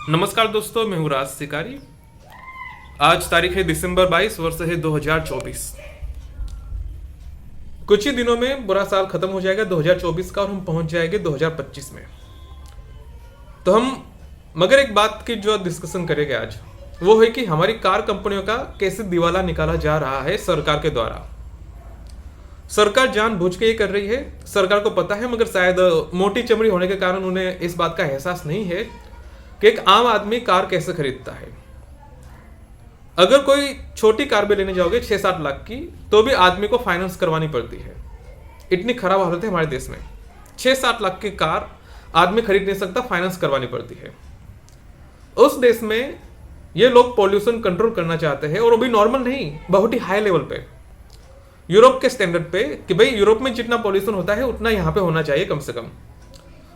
नमस्कार दोस्तों, मैं हूँ राज शिकारी। आज तारीख है दिसंबर 22, वर्ष है 2024। कुछ ही दिनों में बुरा साल खत्म हो जाएगा 2024 का और हम पहुंच जाएंगे 2025 में। तो हम मगर एक बात की जो डिस्कशन करेंगे आज वो है कि हमारी कार कंपनियों का कैसे दिवाला निकाला जा रहा है सरकार के द्वारा। सरकार जानबूझ के ये कर रही है, सरकार को पता है, मगर शायद मोटी चमड़ी होने के कारण उन्हें इस बात का एहसास नहीं है कि एक आम आदमी कार कैसे खरीदता है। अगर कोई छोटी कार भी लेने जाओगे 6-7 लाख की, तो भी आदमी को फाइनेंस करवानी पड़ती है। इतनी खराब हालत है हमारे देश में। 6-7 लाख की कार आदमी खरीद नहीं सकता, फाइनेंस करवानी पड़ती है। उस देश में ये लोग पॉल्यूशन कंट्रोल करना चाहते हैं, और वो भी नॉर्मल नहीं, बहुत ही हाई लेवल पे, यूरोप के स्टैंडर्ड पे, कि भाई यूरोप में जितना पॉल्यूशन होता है उतना यहाँ पे होना चाहिए कम से कम।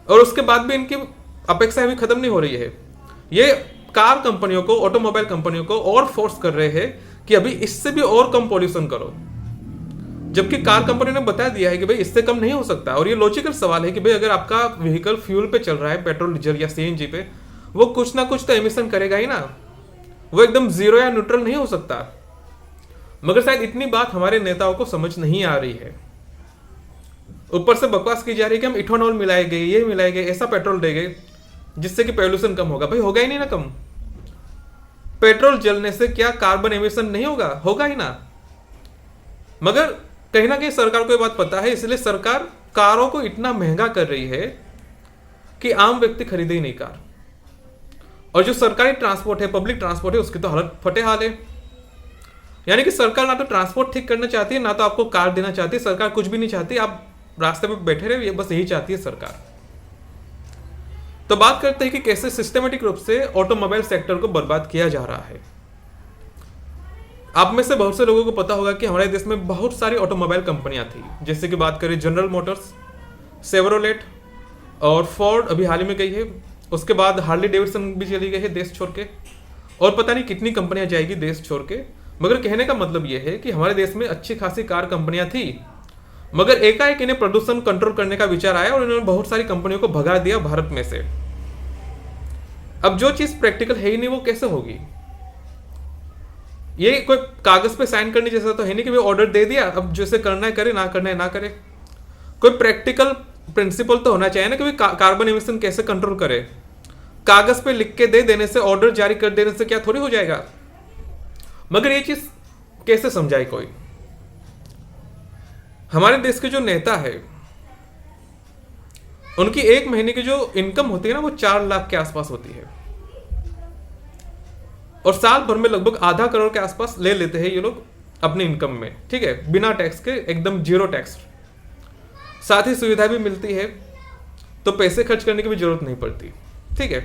और उसके बाद भी इनकी अपेक्षा अभी खत्म नहीं हो रही है। ये कार कंपनियों को, ऑटोमोबाइल कंपनियों को और फोर्स कर रहे हैं कि अभी इससे भी और कम पॉल्यूशन करो, जबकि कार कंपनी ने बता दिया है कि भाई इससे कम नहीं हो सकता। और ये लॉजिकल सवाल है कि भाई अगर आपका व्हीकल फ्यूल पे चल रहा है, पेट्रोल, डीजल या सीएनजी पे, वो कुछ ना कुछ तो एमिशन करेगा ही ना। वो एकदम जीरो या न्यूट्रल नहीं हो सकता। मगर शायद इतनी बात हमारे नेताओं को समझ नहीं आ रही है। ऊपर से बकवास की जा रही है कि हम इथेनॉल मिलाएंगे, ये मिलाएंगे, ऐसा पेट्रोल देंगे जिससे कि पॉल्यूशन कम होगा। भाई होगा ही नहीं ना कम। पेट्रोल जलने से क्या कार्बन एमिशन नहीं होगा? होगा ही ना। मगर कहीं ना कहीं सरकार को ये बात पता है, इसलिए सरकार कारों को इतना महंगा कर रही है कि आम व्यक्ति खरीदे ही नहीं कार। और जो सरकारी ट्रांसपोर्ट है, पब्लिक ट्रांसपोर्ट है, उसकी तो हालत फटे हाल है। यानी कि सरकार ना तो ट्रांसपोर्ट ठीक करना चाहती है, ना तो आपको कार देना चाहती है। सरकार कुछ भी नहीं चाहती, आप रास्ते पे बैठे रहे, ये बस यही चाहती है सरकार। तो बात करते हैं कि कैसे सिस्टमेटिक रूप से ऑटोमोबाइल सेक्टर को बर्बाद किया जा रहा है। आप में से बहुत से लोगों को पता होगा कि हमारे देश में बहुत सारी ऑटोमोबाइल कंपनियां थी। जैसे कि बात करें जनरल मोटर्स, सेवरोलेट और फोर्ड अभी हाल ही में गई है। उसके बाद हार्ली डेविडसन भी चली गई है देश छोड़ के, और पता नहीं कितनी कंपनियां जाएगी देश छोड़ के। मगर कहने का मतलब यह है कि हमारे देश में अच्छी खासी कार कंपनियां थी, मगर एकाएक इन्हें प्रदूषण कंट्रोल करने का विचार आया और इन्होंने बहुत सारी कंपनियों को भगा दिया भारत में से। अब जो चीज प्रैक्टिकल है ही नहीं, वो कैसे होगी? ये कोई कागज पे साइन करने जैसा तो है नहीं कि वो ऑर्डर दे दिया, अब जैसे करना है करे, ना करना है ना करे। कोई प्रैक्टिकल प्रिंसिपल तो होना चाहिए ना कि कार्बन एमिशन कैसे कंट्रोल करे। कागज पे लिख के दे देने से, ऑर्डर जारी कर देने से क्या थोड़ी हो जाएगा? मगर ये चीज कैसे समझाए कोई? हमारे देश के जो नेता है, उनकी एक महीने की जो इनकम होती है ना, वो 4 लाख के आसपास होती है, और साल भर में लगभग आधा करोड़ के आसपास ले लेते हैं ये लोग अपनी इनकम में। ठीक है, बिना टैक्स के, एकदम जीरो टैक्स। साथ ही सुविधा भी मिलती है, तो पैसे खर्च करने की भी जरूरत नहीं पड़ती। ठीक है,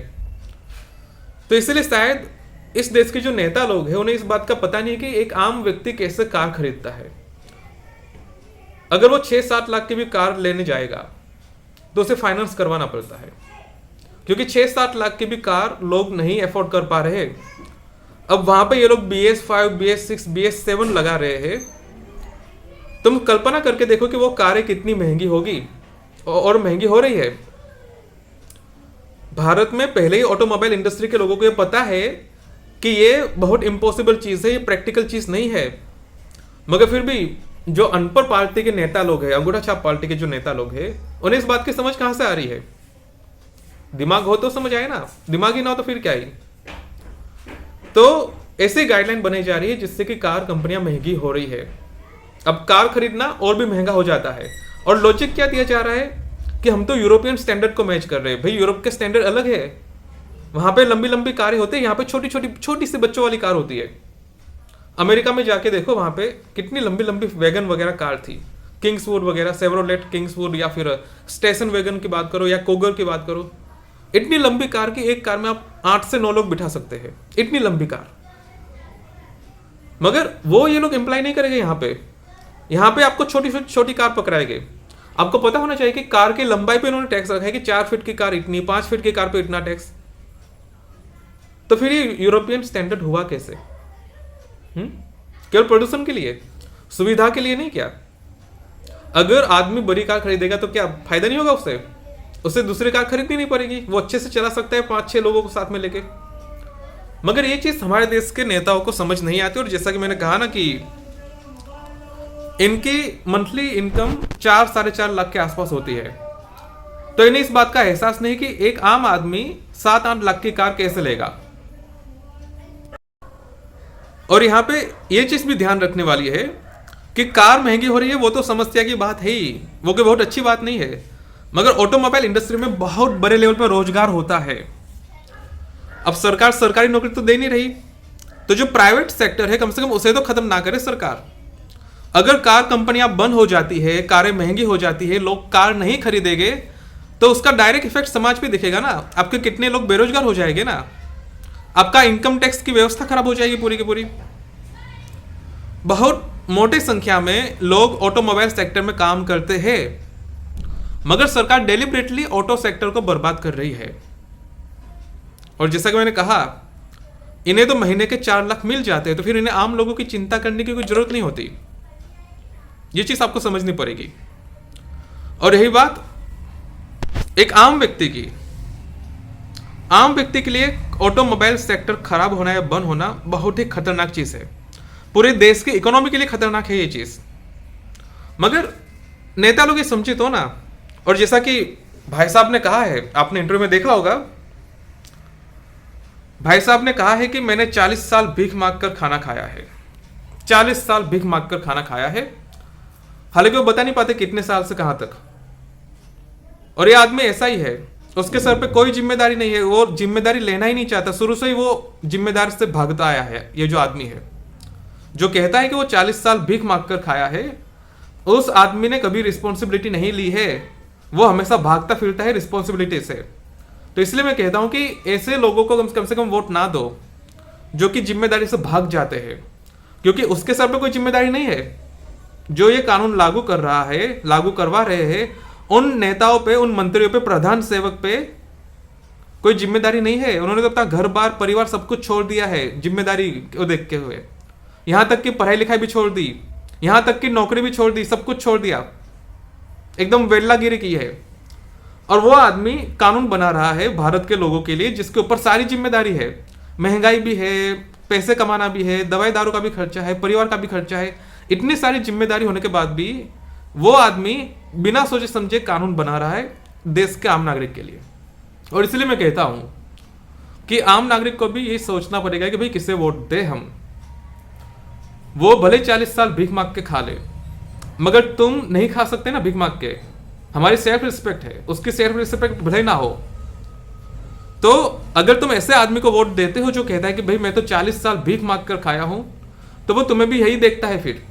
तो इसलिए शायद इस देश के जो नेता लोग हैं, उन्हें इस बात का पता नहीं है कि एक आम व्यक्ति कैसे कार खरीदता है। अगर वो 6-7 लाख की भी कार लेने जाएगा तो उसे फाइनेंस करवाना पड़ता है, क्योंकि 6-7 लाख की भी कार लोग नहीं अफोर्ड कर पा रहे। अब वहां पे ये लोग BS5, BS6, BS7 लगा रहे हैं। तुम कल्पना करके देखो कि वो कारें कितनी महंगी होगी, और महंगी हो रही है। भारत में पहले ही ऑटोमोबाइल इंडस्ट्री के लोगों को ये पता है कि ये बहुत इम्पॉसिबल चीज है, ये प्रैक्टिकल चीज नहीं है। मगर फिर भी जो अनपढ़ पार्टी के नेता लोग हैं, अंगूठा छाप पार्टी के जो नेता लोग हैं, उन्हें इस बात की समझ कहां से आ रही है? दिमाग हो तो समझ आए ना, दिमाग ही ना हो तो फिर क्या ही। तो ऐसी गाइडलाइन बनाई जा रही है जिससे कि कार कंपनियां महंगी हो रही है। अब कार खरीदना और भी महंगा हो जाता है, और लॉजिक क्या दिया जा रहा है कि हम तो यूरोपियन स्टैंडर्ड को मैच कर रहे हैं। भाई यूरोप के स्टैंडर्ड अलग है, वहां पे लंबी लंबी कारें होती है, यहाँ पे छोटी सी बच्चों वाली कार होती है। अमेरिका में जाके देखो, वहां पे कितनी लंबी लंबी वैगन वगैरह कार थी, किंग्सवुड वगैरह, सेवरोलेट, किंग्सवुड, या फिर स्टेशन वैगन की बात करो या कोगर की बात करो। इतनी लंबी कार की एक कार में आप 8 से 9 लोग बिठा सकते हैं, इतनी लंबी कार। मगर वो ये लोग एम्प्लॉय नहीं करेंगे यहाँ पे आपको छोटी छोटी कार पकड़ाएंगे। आपको पता होना चाहिए कि कार की लंबाई पे इन्होंने टैक्स रखा है कि 4 फीट की कार इतनी, 5 फीट की कार पे इतना टैक्स। तो फिर ये यूरोपियन स्टैंडर्ड हुआ कैसे? केवल प्रदूषण के लिए, सुविधा के लिए नहीं क्या? अगर आदमी बड़ी कार खरीदेगा तो क्या फायदा नहीं होगा उससे? उसे दूसरी कार खरीदनी नहीं पड़ेगी, वो अच्छे से चला सकता है 5-6 लोगों को साथ में लेके। मगर ये चीज हमारे देश के नेताओं को समझ नहीं आती, और जैसा कि मैंने कहा ना कि इनकी मंथली इनकम 4-4.5 लाख के आसपास होती है, तो इन्हें इस बात का एहसास नहीं कि एक आम आदमी 7-8 लाख की कार कैसे लेगा। और यहां पे ये चीज भी ध्यान रखने वाली है कि कार महंगी हो रही है वो तो समस्या की बात है ही, वो कोई बहुत अच्छी बात नहीं है, मगर ऑटोमोबाइल इंडस्ट्री में बहुत बड़े लेवल पर रोजगार होता है। अब सरकार सरकारी नौकरी तो दे नहीं रही, तो जो प्राइवेट सेक्टर है कम से कम उसे तो खत्म ना करे सरकार। अगर कार कंपनियां बंद हो जाती है, कारें महंगी हो जाती है, लोग कार नहीं खरीदेंगे, तो उसका डायरेक्ट इफेक्ट समाज पे दिखेगा ना। आपके कितने लोग बेरोजगार हो जाएंगे ना, आपका इनकम टैक्स की व्यवस्था खराब हो जाएगी पूरी की पूरी। बहुत मोटी संख्या में लोग ऑटोमोबाइल सेक्टर में काम करते हैं, मगर सरकार डेलिबरेटली ऑटो सेक्टर को बर्बाद कर रही है। और जैसा कि मैंने कहा, इन्हें तो महीने के 4 लाख मिल जाते हैं, तो फिर इन्हें आम लोगों की चिंता करने की कोई जरूरत नहीं होती। ये चीज आपको समझनी पड़ेगी। और यही बात एक आम व्यक्ति की, आम व्यक्ति के लिए ऑटोमोबाइल सेक्टर खराब होना या बंद होना बहुत ही खतरनाक चीज है, पूरे देश की इकोनॉमी के लिए खतरनाक है ये चीज। मगर नेता लोग ये समझे तो ना। और जैसा कि भाई साहब ने कहा है, आपने इंटरव्यू में देखा होगा, भाई साहब ने कहा है कि मैंने 40 साल भीख मांग कर खाना खाया है, 40 साल भीख मांग कर खाना खाया है। हालांकि वो बता नहीं पाते कितने साल से कहां तक। और ये आदमी ऐसा ही है, उसके सर पे कोई जिम्मेदारी नहीं है, वो जिम्मेदारी लेना ही नहीं चाहता, शुरू से ही वो जिम्मेदारी से भागता आया है। ये जो आदमी है जो कहता है कि वो 40 साल भीख मांग कर खाया है, उस आदमी ने कभी रिस्पॉन्सिबिलिटी नहीं ली है, वो हमेशा भागता फिरता है रिस्पॉन्सिबिलिटी से। तो इसलिए मैं कहता हूं कि ऐसे लोगों को कम से कम वोट ना दो जो कि जिम्मेदारी से भाग जाते हैं, क्योंकि उसके सर पे कोई जिम्मेदारी नहीं है। जो ये कानून लागू कर रहा है, लागू करवा रहे हैं, उन नेताओं पे, उन मंत्रियों पे, प्रधान सेवक पे कोई जिम्मेदारी नहीं है। उन्होंने तो अपना घर बार परिवार सब कुछ छोड़ दिया है जिम्मेदारी को देखते हुए, यहां तक कि पढ़ाई लिखाई भी छोड़ दी, यहां तक कि नौकरी भी छोड़ दी, सब कुछ छोड़ दिया, एकदम वेल्लागिरी की है। और वो आदमी कानून बना रहा है भारत के लोगों के लिए, जिसके ऊपर सारी जिम्मेदारी है, महंगाई भी है, पैसे कमाना भी है, दवाई दारू का भी खर्चा है, परिवार का भी खर्चा है। इतनी सारी जिम्मेदारी होने के बाद भी वो आदमी बिना सोचे समझे कानून बना रहा है देश के आम नागरिक के लिए। और इसलिए मैं कहता हूं कि आम नागरिक को भी ये सोचना पड़ेगा कि भाई किसे वोट दे हम। वो भले 40 साल भीख मांग के खा ले, मगर तुम नहीं खा सकते ना भीख मांग के। हमारी सेल्फ रिस्पेक्ट है, उसकी सेल्फ रिस्पेक्ट भले ना हो। तो अगर तुम ऐसे आदमी को वोट देते हो जो कहता है कि भाई मैं तो 40 साल भीख मांग कर खाया हूं, तो वो तुम्हें भी यही देखता है फिर।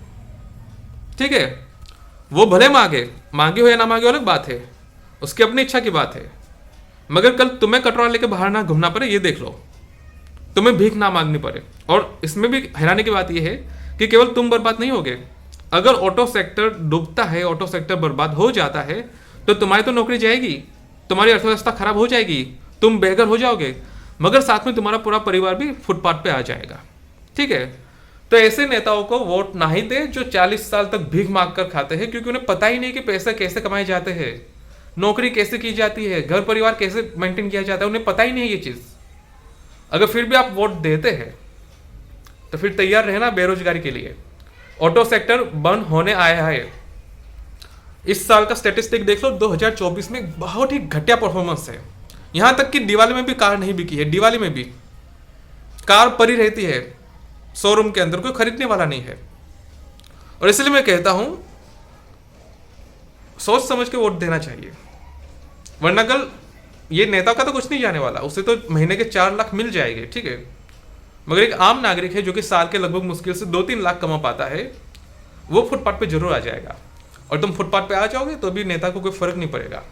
ठीक है, वो भले मांगे हो या ना मांगे अलग बात है, उसकी अपनी इच्छा की बात है, मगर कल तुम्हें कटोरा लेके बाहर ना घूमना पड़े, ये देख लो, तुम्हें भीख ना मांगनी पड़े। और इसमें भी हैरानी की बात यह है कि केवल तुम बर्बाद नहीं होगे, अगर ऑटो सेक्टर डूबता है, ऑटो सेक्टर बर्बाद हो जाता है, तो तुम्हारी तो नौकरी जाएगी, तुम्हारी अर्थव्यवस्था खराब हो जाएगी, तुम बेघर हो जाओगे, मगर साथ में तुम्हारा पूरा परिवार भी फुटपाथ पे आ जाएगा। ठीक है, तो ऐसे नेताओं को वोट ना ही दे जो 40 साल तक भीख मांग कर खाते हैं, क्योंकि उन्हें पता ही नहीं कि पैसे कैसे कमाए जाते हैं, नौकरी कैसे की जाती है, घर परिवार कैसे मेंटेन किया जाता है, उन्हें पता ही नहीं है ये चीज। अगर फिर भी आप वोट देते हैं तो फिर तैयार रहना बेरोजगारी के लिए। ऑटो सेक्टर बंद होने आया है। इस साल का स्टैटिस्टिक देख लो, 2024 में बहुत ही घटिया परफॉर्मेंस है। यहां तक कि दिवाली में भी कार नहीं बिकी है, दिवाली में भी कार पड़ी रहती है शोरूम के अंदर, कोई खरीदने वाला नहीं है। और इसलिए मैं कहता हूं सोच समझ के वोट देना चाहिए, वरना कल ये नेता का तो कुछ नहीं जाने वाला, उसे तो महीने के 4 लाख मिल जाएंगे। ठीक है, मगर एक आम नागरिक है जो कि साल के लगभग मुश्किल से 2-3 लाख कमा पाता है, वो फुटपाथ पे जरूर आ जाएगा। और तुम फुटपाथ पे आ जाओगे तो भी नेता को कोई फर्क नहीं पड़ेगा,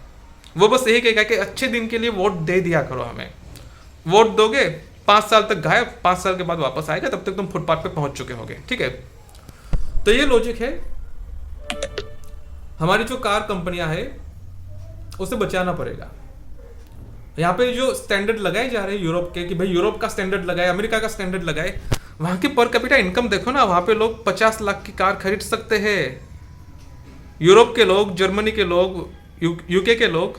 वो बस यही कहेगा कि अच्छे दिन के लिए वोट दे दिया करो हमें। वोट दोगे, 5 साल तक गायब, 5 साल के बाद वापस आएगा, तब तक तुम फुटपाथ पे पहुंच चुके होगे। ठीक है, तो ये लॉजिक है। हमारी जो कार कंपनियां है उसे बचाना पड़ेगा। यहाँ पे जो स्टैंडर्ड लगाए जा रहे हैं यूरोप के, कि भाई यूरोप का स्टैंडर्ड लगाए, अमेरिका का स्टैंडर्ड लगाए, वहां की पर कैपिटा इनकम देखो ना, वहां पे लोग 50 लाख की कार खरीद सकते हैं। यूरोप के लोग, जर्मनी के लोग, यूके के लोग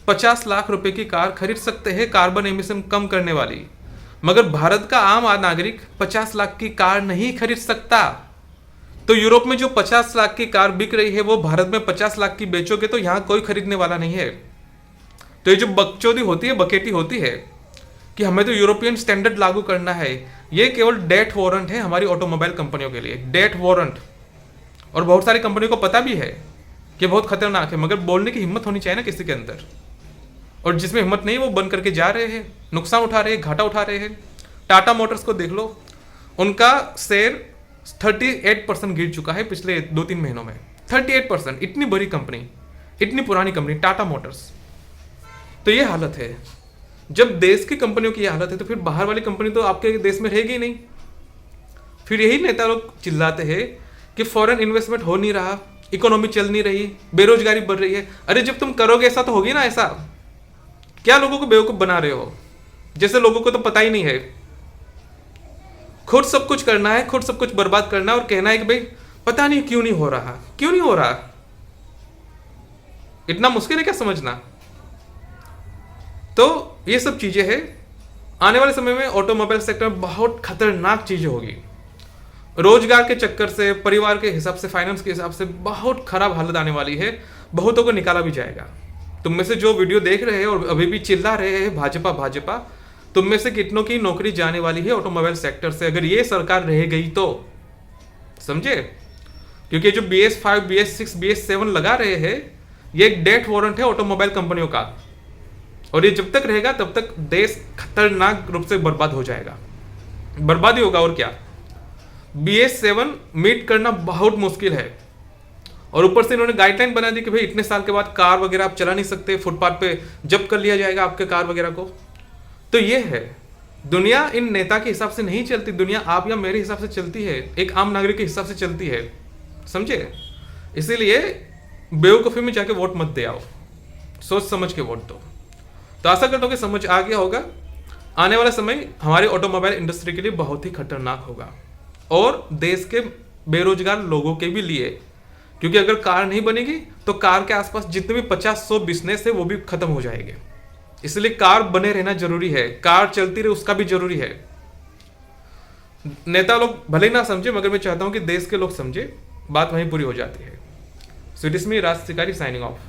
50 लाख रुपए की कार खरीद सकते हैं कार्बन एमिशन कम करने वाली, मगर भारत का आम नागरिक 50 लाख की कार नहीं खरीद सकता। तो यूरोप में जो 50 लाख की कार बिक रही है वो भारत में 50 लाख की बेचोगे तो यहां कोई खरीदने वाला नहीं है। तो ये जो बकचोदी होती है, बकेटी होती है कि हमें तो यूरोपियन स्टैंडर्ड लागू करना है, ये केवल डेथ वारंट है हमारी ऑटोमोबाइल कंपनियों के लिए, डेथ वारंट। और बहुत सारी कंपनियों को पता भी है कि बहुत खतरनाक है, मगर बोलने की हिम्मत होनी चाहिए ना किसी के अंदर। और जिसमें हिम्मत नहीं वो बंद करके जा रहे हैं, नुकसान उठा रहे हैं, घाटा उठा रहे हैं। टाटा मोटर्स को देख लो, उनका शेयर 38% गिर चुका है पिछले 2-3 महीनों में। 38%, इतनी बड़ी कंपनी, इतनी पुरानी कंपनी टाटा मोटर्स। तो ये हालत है। जब देश की कंपनियों की ये हालत है तो फिर बाहर वाली कंपनी तो आपके देश में रहेगी ही नहीं। फिर यही नेता लोग चिल्लाते हैं कि फॉरेन इन्वेस्टमेंट हो नहीं रहा, इकोनॉमी चल नहीं रही, बेरोजगारी बढ़ रही है। अरे जब तुम करोगे ऐसा तो होगी ना ऐसा। क्या लोगों को बेवकूफ बना रहे हो? जैसे लोगों को तो पता ही नहीं है। खुद सब कुछ करना है, खुद सब कुछ बर्बाद करना है और कहना है कि भाई पता नहीं क्यों नहीं हो रहा, क्यों नहीं हो रहा। इतना मुश्किल है क्या समझना? तो ये सब चीजें हैं। आने वाले समय में ऑटोमोबाइल सेक्टर में बहुत खतरनाक चीजें होगी। रोजगार के चक्कर से, परिवार के हिसाब से, फाइनेंस के हिसाब से बहुत खराब हालत आने वाली है। बहुतों को निकाला भी जाएगा। तुम में से जो वीडियो देख रहे हैं और अभी भी चिल्ला रहे हैं भाजपा भाजपा, तुम में से कितनों की नौकरी जाने वाली है ऑटोमोबाइल सेक्टर से अगर ये सरकार रह गई तो। समझे? क्योंकि जो BS5, BS6, BS7 लगा रहे हैं, ये एक डेथ वारंट है ऑटोमोबाइल कंपनियों का। और ये जब तक रहेगा तब तक देश खतरनाक रूप से बर्बाद हो जाएगा। बर्बाद ही होगा और क्या। BS7 मीट करना बहुत मुश्किल है। और ऊपर से इन्होंने गाइडलाइन बना दी कि भाई इतने साल के बाद कार वगैरह आप चला नहीं सकते, फुटपाथ पे जब्त कर लिया जाएगा आपके कार वगैरह को। तो ये है, दुनिया इन नेता के हिसाब से नहीं चलती, दुनिया आप या मेरे हिसाब से चलती है, एक आम नागरिक के हिसाब से चलती है। समझे? इसीलिए बेवकूफ़ी में जाके वोट मत दे आओ, सोच समझ के वोट दो। तो आशा करता हूँ कि समझ आ गया होगा। आने वाला समय हमारे ऑटोमोबाइल इंडस्ट्री के लिए बहुत ही खतरनाक होगा और देश के बेरोजगार लोगों के भी लिए, क्योंकि अगर कार नहीं बनेगी तो कार के आसपास जितने भी 50-100 बिजनेस है वो भी खत्म हो जाएंगे। इसलिए कार बने रहना जरूरी है, कार चलती रहे उसका भी जरूरी है। नेता लोग भले ना समझे, मगर मैं चाहता हूं कि देश के लोग समझे, बात वहीं पूरी हो जाती है। सो इट इज मी राज शिकारी साइनिंग ऑफ।